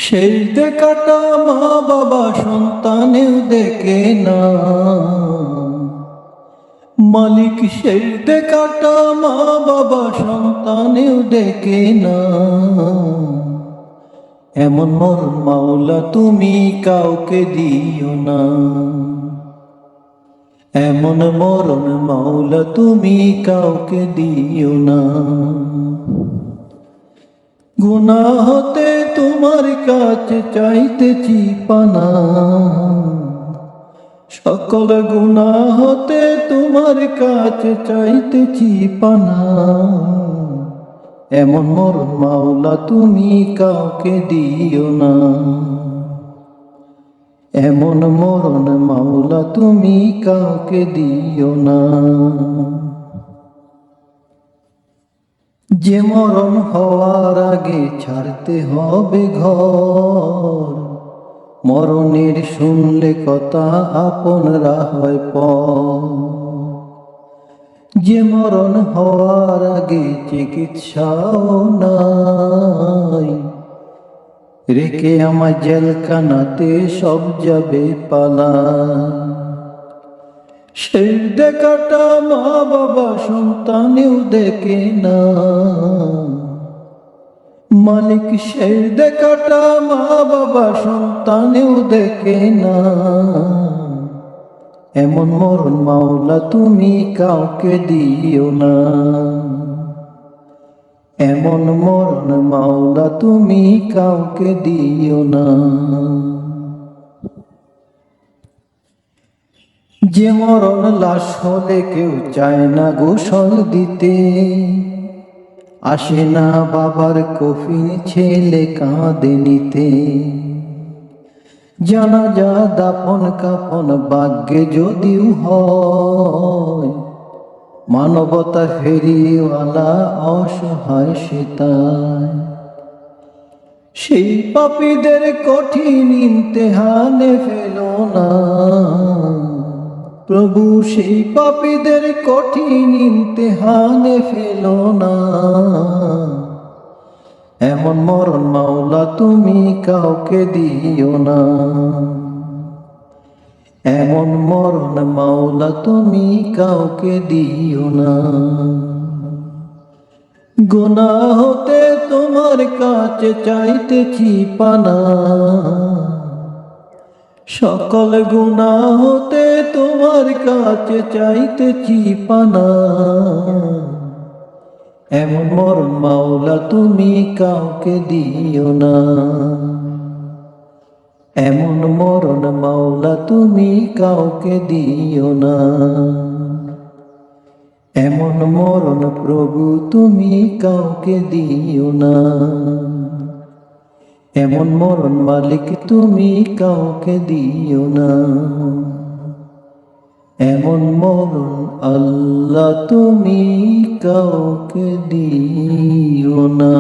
শেষ দেখাটা মা বাবা সন্তানেও দেখে না, মালিক শেষ দেখাটা মা বাবা সন্তানেও দেখে না। এমন মরণ মাওলা তুমি কাউকে দিও না, এমন মরণ মাওলা তুমি কাউকে দিও না। গুনাহ হতে তোমার কাছে চাইতেছি পানা, সকল গুনাহ হতে তোমার কাছে চাইতেছি পানা। এমন মরণ মাওলা তুমি কাউকে দিও না, এমন মরণ মাওলা তুমি কাউকে দিও না। যে মরণ হওয়ার আগে ছাড়তে হবে ঘর, মরণের শুনলে কথা আপনরা হয় পর। যে মরণ হওয়ার আগে চিকিৎসাও নাই, রেখে আমার জেলখানাতে সব যাবে পালা। শেষ দেখাটা মা বাবা সন্তানেও দেখে না, মালিক শেষ দেখাটা মা বাবা সন্তানেও দেখে না। এমন মরণ মাওলা তুমি কাউকে দিও না, এমন মরণ মাওলা তুমি কাউকে দিও না। যে মরণ লাশ হলে কেউ চায় না গোসল দিতে, আসে না বাবার কফিন ছেলে কাঁদে নিতে। জানাজা দাফন কাফন ভাগ্যে যদিও হয়, মানবতা ফেরিওয়ালা অসহায় সে তাই। সেই পাপীদের কঠিন ইমতেহানে ফেলো না প্রভু, সেই পাপীদের কঠিন ইমতেহানে ফেলো না। এমন মরণ মাওলা তুমি কাউকে দিও না, এমন মরণ মাওলা তুমি কাউকে দিও না। গুনাহ হতে তোমার কাছে চাইতেছি পানা, সকল গুনাহ হতে তোমার কাছে চাইতেছি পানা। এমন মরণ মাওলা তুমি কাউকে দিও না, এমন মরণ মাওলা তুমি কাউকে দিও না। এমন মরণ প্রভু তুমি কাউকে দিও না, এমন মরণ মালিক তুমি কাউকে দিও না। এমন মরণ আল্লাহ তুমি কাউকে দিও না।